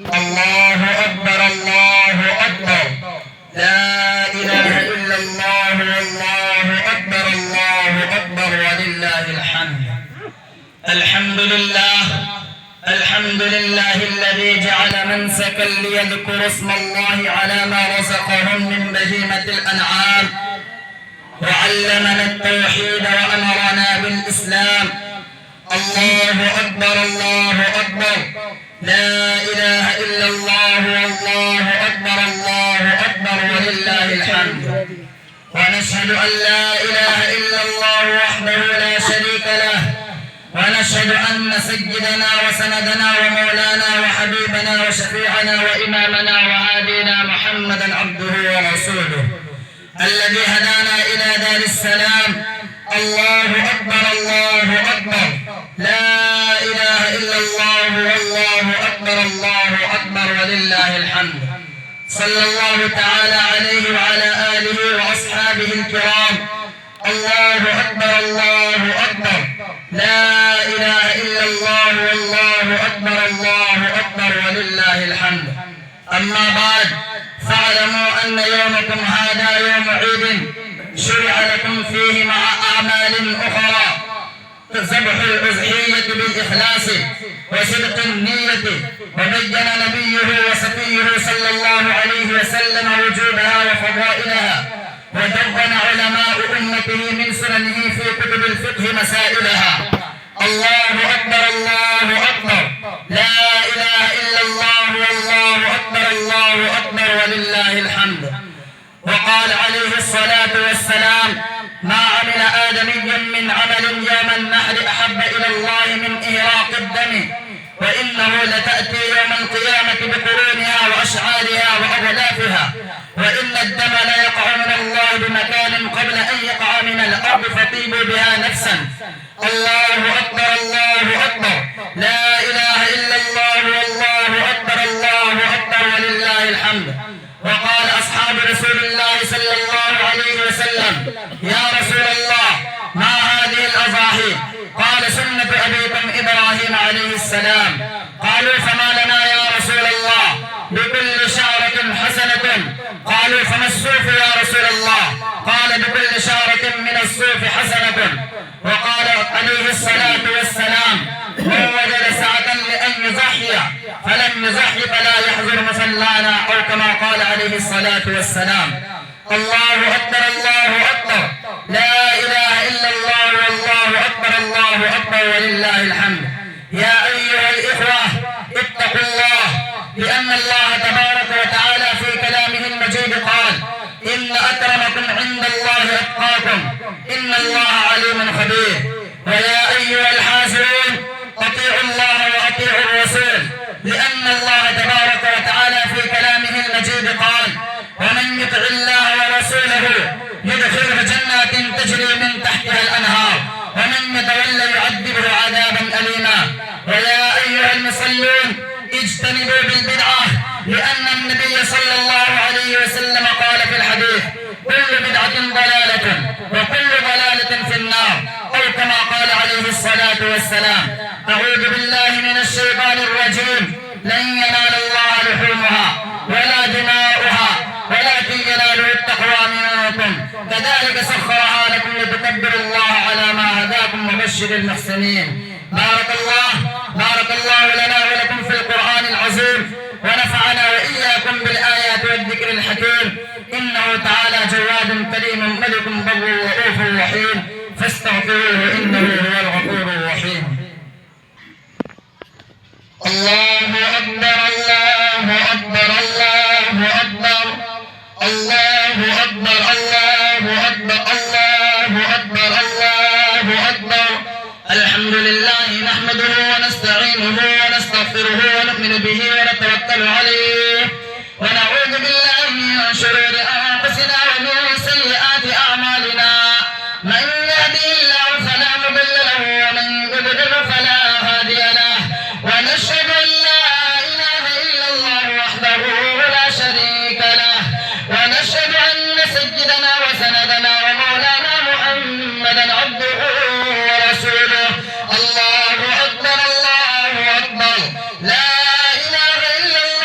الله أكبر الله أكبر. لا إله إلا الله والله أكبر الله أكبر ولله الحمد. الحمد لله الحمد لله الذي جعل منسكا ليذكر اسم الله على ما رزقهم من بهيمة الأنعام، وعلمنا التوحيد وأمرنا بالإسلام. الله أكبر الله أكبر. لا إله إلا الله والله أكبر الله أكبر ولله الحمد. ونشهد أن لا إله إلا الله وحده لا شريك له، ونشهد أن سيدنا وسندنا ومولانا وحبيبنا وشفيعنا وإمامنا وهادينا محمدا عبده ورسوله الذي هدانا إلى دار السلام. الله أكبر الله أكبر. لا إله إلا الله والله أكبر الله أكبر ولله الحمد. صلى الله تعالى عليه وعلى آله وأصحابه الكرام. الله أكبر الله أكبر. لا إله إلا الله والله أكبر الله أكبر ولله الحمد. أما بعد، فاعلموا أن يومكم هذا يوم عيد شرع لكم فيه مع أعمال أخرى ذبح الأضحية بالإخلاص وصدق النية، وبين نبيه وصفيه صلى الله عليه وسلم وجوبها وفضائلها، ودون علماء أمته من سننه في كتب الفقه مسائلها. الله أكبر الله أكبر. لا إله إلا الله والله أكبر الله أكبر ولله الحمد. وقال عليه الصلاة والسلام: ما عمل آدمي من عمل يوم النحر أحب إلى الله من إهراق الدم، وإنه لتأتي يوم القيامة بقرونها وأشعارها وأغلافها، وإن الدم ليقع من الله بمكان قبل أن يقع من الأرض فطيبوا بها نفسا. الله أكبر الله أكبر. لا إله إلا الله والله أكبر الله أكبر ولله الحمد. وقال أصحاب رسول الله صلى الله عليه وسلم: يا رسول الله، ما هذه الأضاحي؟ قال: سنة أبيكم إبراهيم عليه السلام. قالوا: فما لنا يا رسول الله؟ بكل شعرة حسنة. قالوا: فما الصوف يا رسول الله؟ قال: بكل شعرة من الصوف حسنة. وقال عليه الصلاة والسلام: من وجد سعة لأن يضحي فلم يضحي فلا يحضر مصلانا، أو كما قال عليه الصلاة والسلام. الله أكبر الله أكبر. لا إله إلا الله والله أكبر الله أكبر ولله الحمد. يا أيها الإخوة، اتقوا الله، لأن الله تبارك وتعالى في كلامه المجيد قال: إن أكرمكم عند الله أتقاكم، إن الله عليم خبير. ويا أيها الحاسدون، أطيعوا الله وأطيعوا الرسول، لأن الله تبارك وتعالى في كلامه المجيد قال: ومن يطع الله ورسوله يدخله جنات تجري من تحتها الأنهار، ومن يتولى يعذبه عذابا أليما. ويا أيها المصلون، اجتنبوا بالبدعة، لأن النبي صلى الله عليه وسلم قال في الحديث: كل بدعة ضلالة وكل ضلالة في النار، أو كما قال عليه الصلاة والسلام. أعوذ بالله من الشيطان الرجيم. لن ينال الله لحومها ولا دماؤها ولكن يناله التقوى منكم، كذلك سخرها لكم لتكبروا الله على ما هداكم وبشر المحسنين. بارك الله لنا ولكم في القرآن العظيم، ونفعنا وإياكم بالآيات والذكر الحكيم. إنه تعالى جواد كريم ملك بر رؤوف رحيم، فاستغفروه إنه هو الغفور الرحيم. الله أكبر الله أكبر الله أكبر. الله أكبر الله أكبر الله أكبر الله أكبر. الحمد لله نحمده ونستعينه ونستغفره ونؤمن به ونتوكل عليه، ونعوذ بالله من شرور أنفسنا ومن سيئات أعمالنا. من يهده الله فلا مضل له ومن يضلل فلا هادي له، ونشهد أن لا إله إلا الله وحده لا شريك له، ونشهد أن سيدنا وسندنا ومولانا محمدا عبده ورسوله. الله أكبر الله أكبر. لا إله إلا الله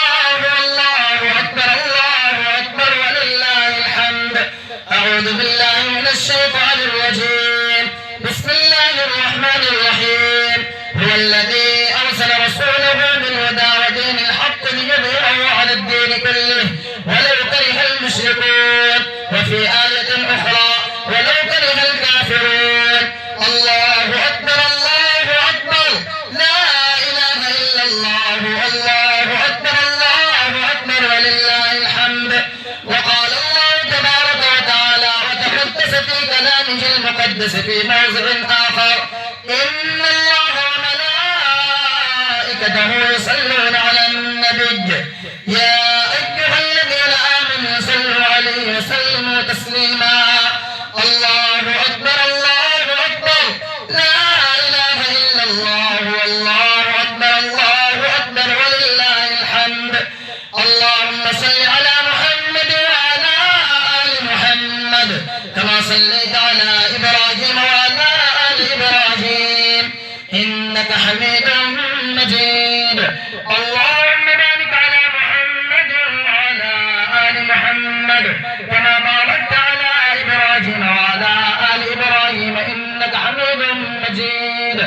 ليظهره على الدين كله ولو كره المشركون. وفي آية أخرى ولو كره الكافرون. الله أكبر الله أكبر لا إله إلا الله الله أكبر الله أكبر ولله الحمد. وقال الله تبارك وتعالى وتقدس في كلامه المقدس في موضع آخر: إن الله وملائكته يصلون على النبي يا أيها الذين آمنوا صلوا عليه وسلموا تسليما. الله أكبر الله أكبر لا إله إلا الله والله أكبر الله أكبر ولله الحمد. اللهم صل على محمد وعلى آل محمد كما صليت على إبراهيم وعلى آل إبراهيم إنك حميد مجيد. اللهم بارك على محمد وعلى آل محمد كما باركت على إبراهيم وعلى آل إبراهيم إنك حميد مجيد.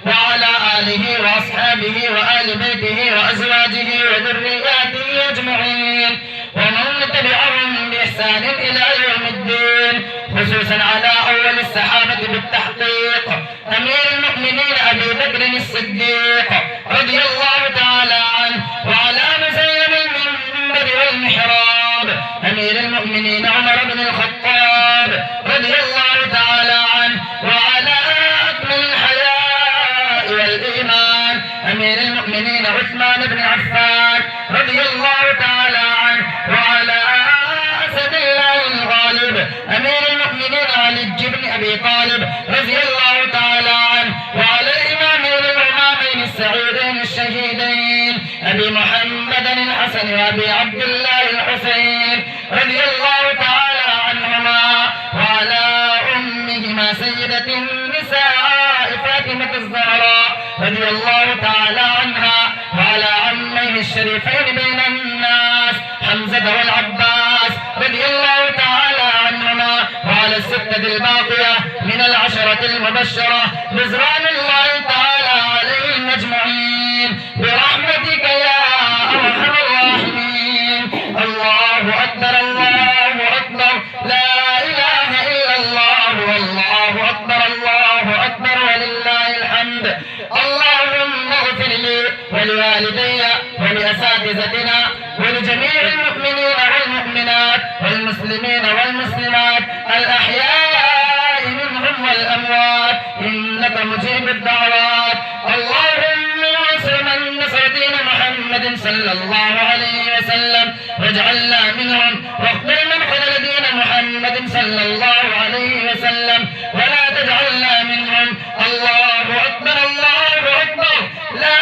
وعلى آله وأصحابه وآل بيته وأزواجه وذرياته أجمعين ومن تبعهم بإحسان إلى يوم الدين، خصوصا على أول الصحابة بالتحقيق أمير المؤمنين أبي بكر الصديق رضي الله تعالى عنه، وعلى مزين المنبر والمحراب أمير المؤمنين عمر بن الخطاب رضي الله تعالى عنه، وعلى أكمل الحياء والإيمان أمير المؤمنين عثمان بن عفان رضي الله تعالى عنه، وعلى أسد الله الغالب أمير المؤمنين علي بن أبي طالب رضي الله تعالى عنه، وعلى الإمامين الإمامين السعيدين الشهيدين أبي محمد الحسن وأبي عبد الله الحسين رضي الله تعالى عنهما، وعلى أمهما سيدة النساء فاطمة الزهراء رضي الله تعالى عنها، وعلى عميه الشريفين بين الناس حمزة والعباس رضي الله تعالى عنهما، وعلى الستة الباقية من العشرة المبشرة رضوان الله تعالى عليهم أجمعين برحمتك يا أرحم الراحمين. الله أكبر الله أكبر لا إله إلا الله والله أكبر الله أكبر ولله الحمد. اللهم اغفر لي ولوالدي ولأساتذتنا ولجميع المؤمنين والمؤمنات والمسلمين والمسلمات الأحياء منهم والأموات إنك مجيب الدعوات. اللهم انصر من نصر دين محمد صلى الله عليه وسلم واجعلنا منهم، واخذل من خذل دين محمد صلى الله عليه وسلم ولا تجعلنا منهم. الله أكبر الله أكبر لا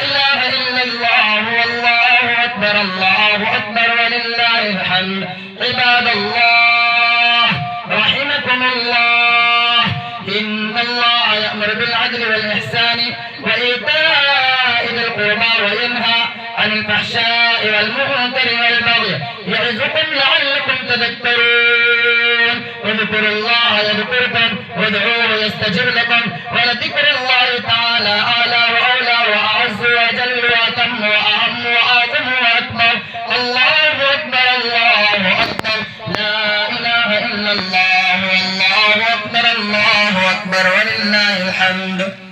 إله إلا الله والله أكبر الله أكبر ولله الحمد. عباد الله رحمكم الله، إن الله يأمر بالعدل والإحسان وإيتاء ذي القربى وينهى عن الفحشاء والمنكر والبغي يعظكم لعلكم تذكرون. اذكروا الله يذكركم وادعوه يستجب لكم ولذكر الله تعالى أعلى وأولى وأعز وأجل وأتم وأعم وأعظم وأكبر. الله أكبر الله أكبر لا إله إلا الله والله أكبر الله أكبر ولله الحمد.